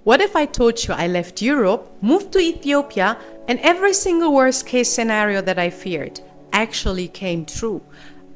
What if I told you I left Europe, moved to Ethiopia, and every single worst case scenario that I feared actually came true?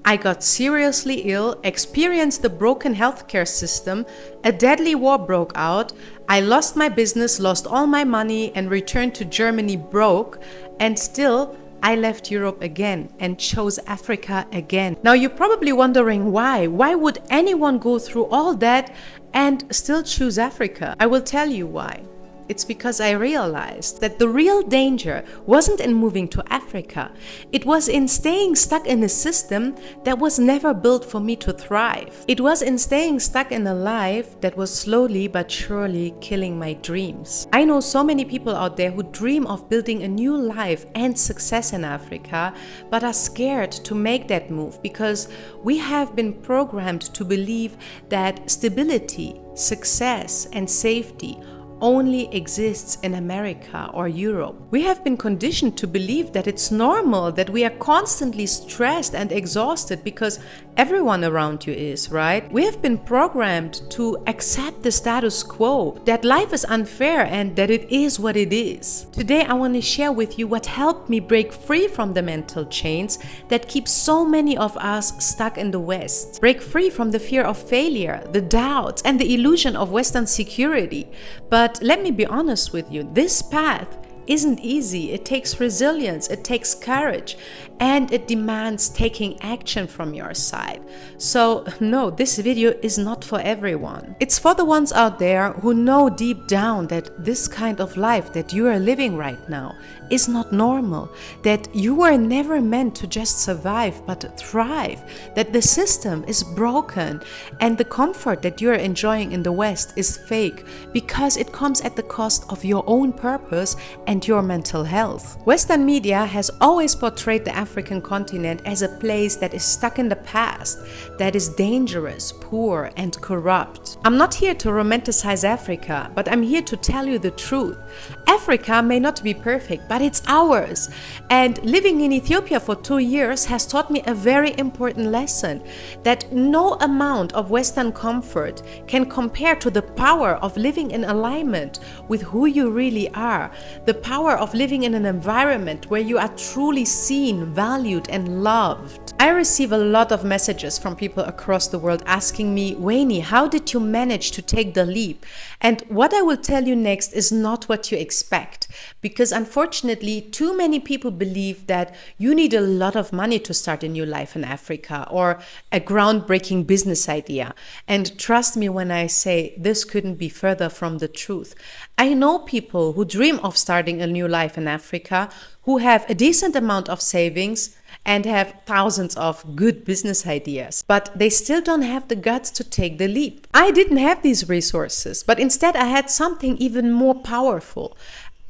I got seriously ill, experienced the broken healthcare system, a deadly war broke out, I lost my business, lost all my money, and returned to Germany broke, and still I left Europe again and chose Africa again. Now you're probably wondering why. Why would anyone go through all that and still choose Africa? I will tell you why. It's because I realized that the real danger wasn't in moving to Africa. It was in staying stuck in a system that was never built for me to thrive. It was in staying stuck in a life that was slowly but surely killing my dreams. I know so many people out there who dream of building a new life and success in Africa, but are scared to make that move because we have been programmed to believe that stability, success, and safety only exists in America or Europe. We have been conditioned to believe that it's normal, that we are constantly stressed and exhausted because everyone around you is, right? We have been programmed to accept the status quo, that life is unfair and that it is what it is. Today, I want to share with you what helped me break free from the mental chains that keep so many of us stuck in the West. Break free from the fear of failure, the doubts, and the illusion of Western security. But let me be honest with you, this path isn't easy. It takes resilience, it takes courage, and it demands taking action from your side. So no, this video is not for everyone. It's for the ones out there who know deep down that this kind of life that you are living right now is not normal, that you were never meant to just survive but thrive, that the system is broken and the comfort that you're enjoying in the West is fake because it comes at the cost of your own purpose and your mental health. Western media has always portrayed the African continent as a place that is stuck in the past, that is dangerous, poor, and corrupt. I'm not here to romanticize Africa, but I'm here to tell you the truth. Africa may not be perfect, but it's ours. And living in Ethiopia for 2 years has taught me a very important lesson, that no amount of Western comfort can compare to the power of living in alignment with who you really are, the power of living in an environment where you are truly seen, valued, and loved. I receive a lot of messages from people across the world asking me, Wayne, how did you manage to take the leap? And what I will tell you next is not what you expect, because unfortunately, too many people believe that you need a lot of money to start a new life in Africa or a groundbreaking business idea. And trust me when I say this couldn't be further from the truth. I know people who dream of starting a new life in Africa, who have a decent amount of savings and have thousands of good business ideas, but they still don't have the guts to take the leap. I didn't have these resources, but instead I had something even more powerful.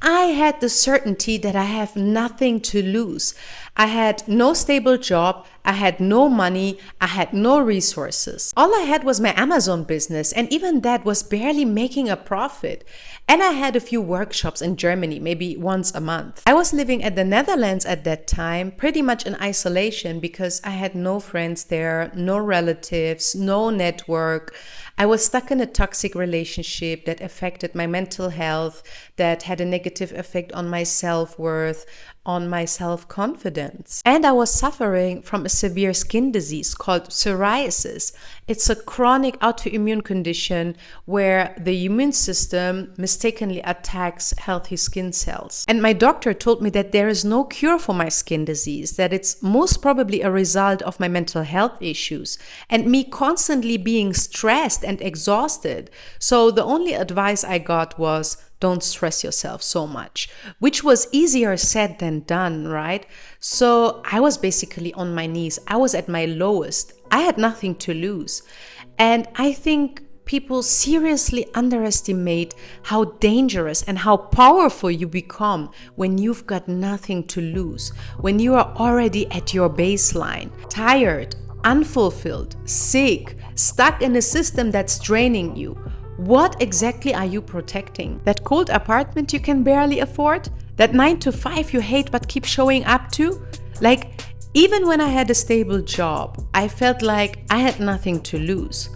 I had the certainty that I have nothing to lose. I had no stable job, I had no money, I had no resources. All I had was my Amazon business, and even that was barely making a profit. And I had a few workshops in Germany, maybe once a month. I was living at the Netherlands at that time, pretty much in isolation because I had no friends there, no relatives, no network. I was stuck in a toxic relationship that affected my mental health, that had a negative effect on my self-worth, on my self-confidence. And I was suffering from a severe skin disease called psoriasis. It's a chronic autoimmune condition where the immune system mistakenly attacks healthy skin cells. And my doctor told me that there is no cure for my skin disease, that it's most probably a result of my mental health issues and me constantly being stressed and exhausted. So the only advice I got was, don't stress yourself so much, which was easier said than done, right? So I was basically on my knees. I was at my lowest. I had nothing to lose. And I think people seriously underestimate how dangerous and how powerful you become when you've got nothing to lose, when you are already at your baseline, tired, unfulfilled, sick, stuck in a system that's draining you. What exactly are you protecting? That cold apartment you can barely afford? That 9 to 5 you hate but keep showing up to? Like, even when I had a stable job, I felt like I had nothing to lose.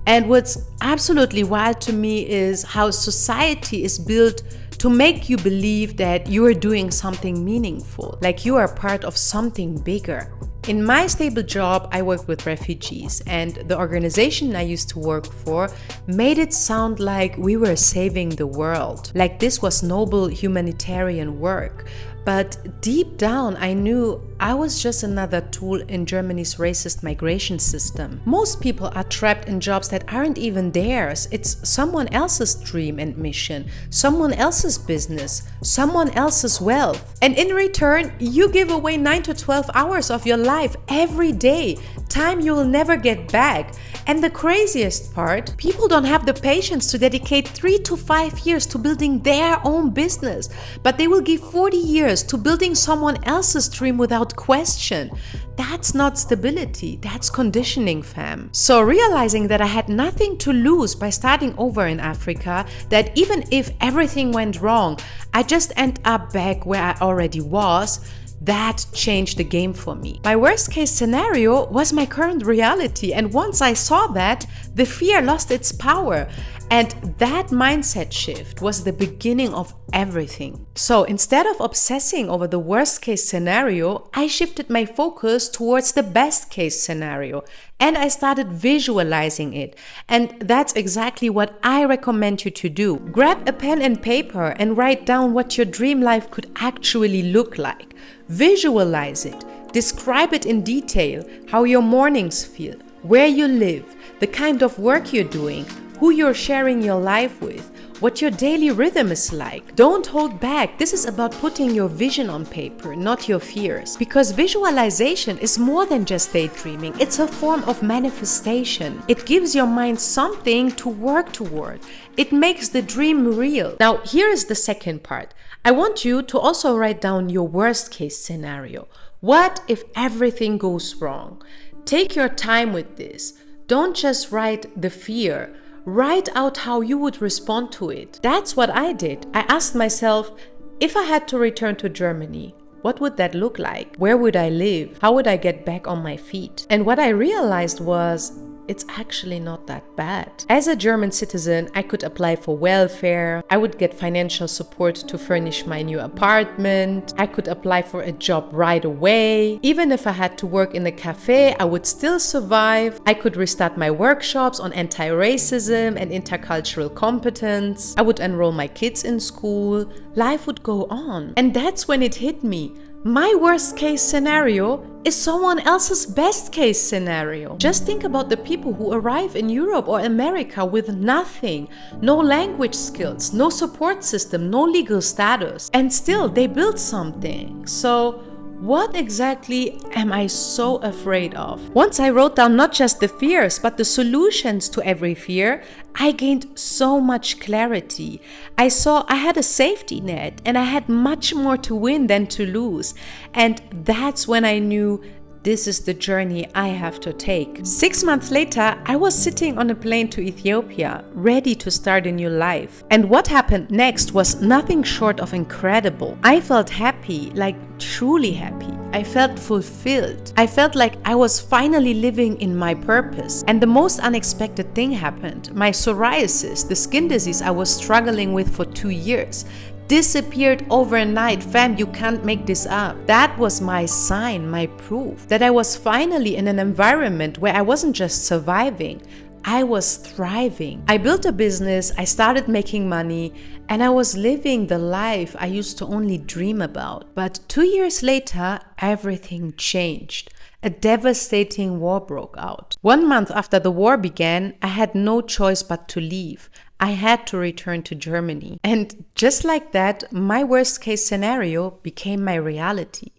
And what's absolutely wild to me is how society is built to make you believe that you are doing something meaningful, like you are part of something bigger. In my stable job, I work with refugees, and the organization I used to work for made it sound like we were saving the world, like this was noble humanitarian work. But deep down, I knew I was just another tool in Germany's racist migration system. Most people are trapped in jobs that aren't even theirs. It's someone else's dream and mission, someone else's business, someone else's wealth. And in return, you give away 9 to 12 hours of your life every day, time you will never get back. And the craziest part, people don't have the patience to dedicate 3 to 5 years to building their own business, but they will give 40 years to building someone else's dream without question. That's not stability, that's conditioning, fam. So realizing that I had nothing to lose by starting over in Africa, that even if everything went wrong, I just end up back where I already was, that changed the game for me. My worst case scenario was my current reality, and once I saw that, the fear lost its power. And that mindset shift was the beginning of everything. So instead of obsessing over the worst case scenario, I shifted my focus towards the best case scenario, and I started visualizing it. And that's exactly what I recommend you to do. Grab a pen and paper and write down what your dream life could actually look like. Visualize it. Describe it in detail, how your mornings feel, where you live, the kind of work you're doing, who you're sharing your life with, what your daily rhythm is like. Don't hold back. This is about putting your vision on paper, not your fears. Because visualization is more than just daydreaming. It's a form of manifestation. It gives your mind something to work toward. It makes the dream real. Now, here is the second part. I want you to also write down your worst case scenario. What if everything goes wrong? Take your time with this. Don't just write the fear. Write out how you would respond to it. That's what I did. I asked myself, if I had to return to Germany, what would that look like? Where would I live? How would I get back on my feet? And what I realized was, it's actually not that bad. As a German citizen, I could apply for welfare. I would get financial support to furnish my new apartment. I could apply for a job right away. Even if I had to work in a cafe, I would still survive. I could restart my workshops on anti-racism and intercultural competence. I would enroll my kids in school. Life would go on. And that's when it hit me. My worst case scenario is someone else's best case scenario. Just think about the people who arrive in Europe or America with nothing, no language skills, no support system, no legal status, and still they build something. So what exactly am I so afraid of? Once I wrote down not just the fears, but the solutions to every fear, I gained so much clarity. I saw I had a safety net and I had much more to win than to lose. And that's when I knew this is the journey I have to take. 6 months later, I was sitting on a plane to Ethiopia, ready to start a new life. And what happened next was nothing short of incredible. I felt happy, like truly happy. I felt fulfilled. I felt like I was finally living in my purpose. And the most unexpected thing happened. My psoriasis, the skin disease I was struggling with for 2 years, disappeared overnight. Fam, you can't make this up. That was my sign, my proof that I was finally in an environment where I wasn't just surviving, I was thriving. I built a business, I started making money, and I was living the life I used to only dream about. But 2 years later, everything changed. A devastating war broke out. 1 month after the war began, I had no choice but to leave. I had to return to Germany. And just like that, my worst case scenario became my reality.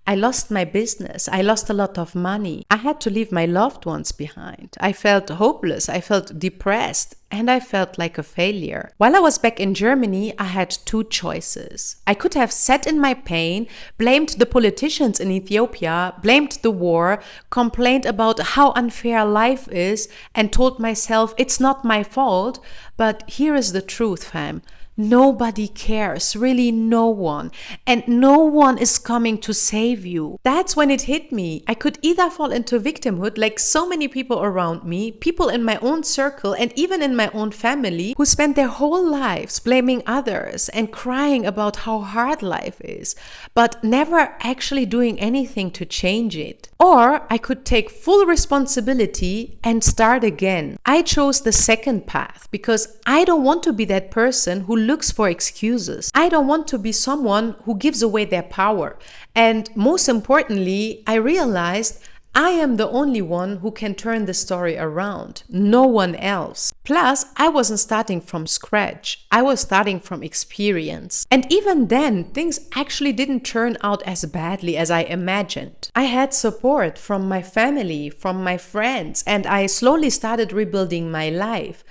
I lost my business. I lost a lot of money. I had to leave my loved ones behind. I felt hopeless. I felt depressed. And I felt like a failure. While I was back in Germany, I had 2 choices. I could have sat in my pain, blamed the politicians in Ethiopia, blamed the war, complained about how unfair life is, and told myself it's not my fault. But here is the truth, fam. Nobody cares, really no one. And no one is coming to save you. That's when it hit me. I could either fall into victimhood like so many people around me, people in my own circle and even in my own family who spend their whole lives blaming others and crying about how hard life is, but never actually doing anything to change it. Or I could take full responsibility and start again. I chose the second path because I don't want to be that person who looks for excuses. I don't want to be someone who gives away their power. And most importantly, I realized I am the only one who can turn the story around, no one else. Plus, I wasn't starting from scratch. I was starting from experience. And even then, things actually didn't turn out as badly as I imagined. I had support from my family, from my friends, and I slowly started rebuilding my life,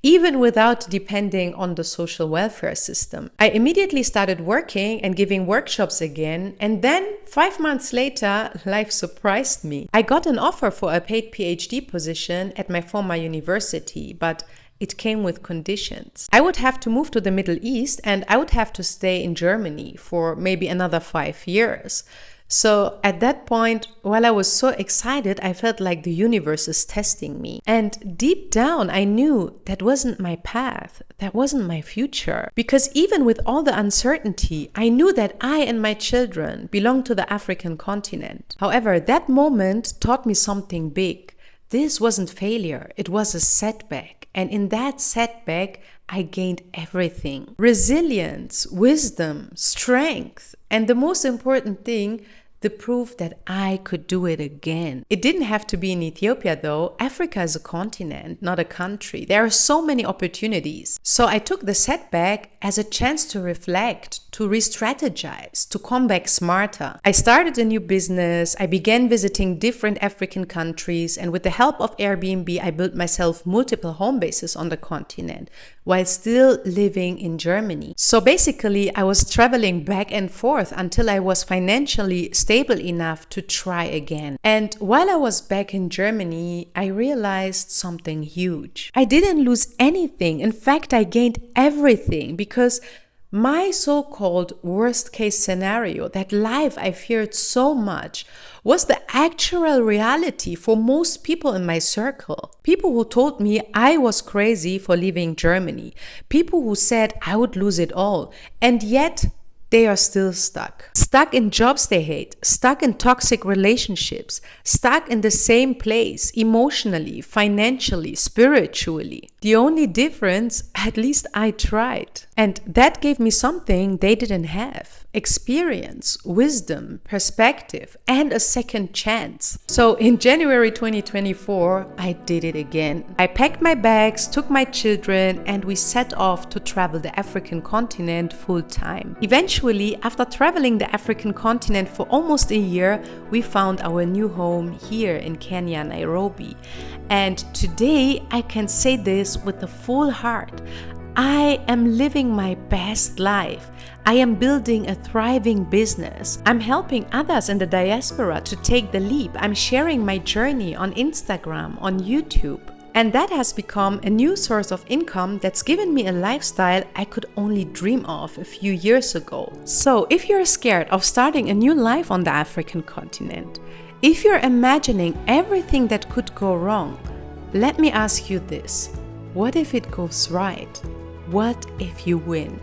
even without depending on the social welfare system. I immediately started working and giving workshops again, and then 5 months later, life surprised me. I got an offer for a paid PhD position at my former university, but it came with conditions. I would have to move to the Middle East and I would have to stay in Germany for maybe another 5 years. So at that point, while I was so excited, I felt like the universe is testing me. And deep down, I knew that wasn't my path. That wasn't my future. Because even with all the uncertainty, I knew that I and my children belong to the African continent. However, that moment taught me something big. This wasn't failure, it was a setback. And in that setback, I gained everything. Resilience, wisdom, strength, and the most important thing, the proof that I could do it again. It didn't have to be in Ethiopia though. Africa is a continent, not a country. There are so many opportunities. So I took the setback as a chance to reflect, to re-strategize, to come back smarter. I started a new business. I began visiting different African countries, and with the help of Airbnb, I built myself multiple home bases on the continent while still living in Germany. So basically, I was traveling back and forth until I was financially stable enough to try again. And while I was back in Germany, I realized something huge. I didn't lose anything. In fact, I gained everything because my so-called worst-case scenario, that life I feared so much, was the actual reality for most people in my circle. People who told me I was crazy for leaving Germany. People who said I would lose it all. And yet, they are still stuck. Stuck in jobs they hate, stuck in toxic relationships, stuck in the same place emotionally, financially, spiritually. The only difference, at least I tried. And that gave me something they didn't have. Experience, wisdom, perspective, and a second chance. So in January 2024, I did it again. I packed my bags, took my children, and we set off to travel the African continent full time. Eventually, after traveling the African continent for almost a year, we found our new home here in Kenya, Nairobi. And today, I can say this with a full heart. I am living my best life. I am building a thriving business. I'm helping others in the diaspora to take the leap. I'm sharing my journey on Instagram, on YouTube. And that has become a new source of income that's given me a lifestyle I could only dream of a few years ago. So if you're scared of starting a new life on the African continent, if you're imagining everything that could go wrong, let me ask you this. What if it goes right? What if you win?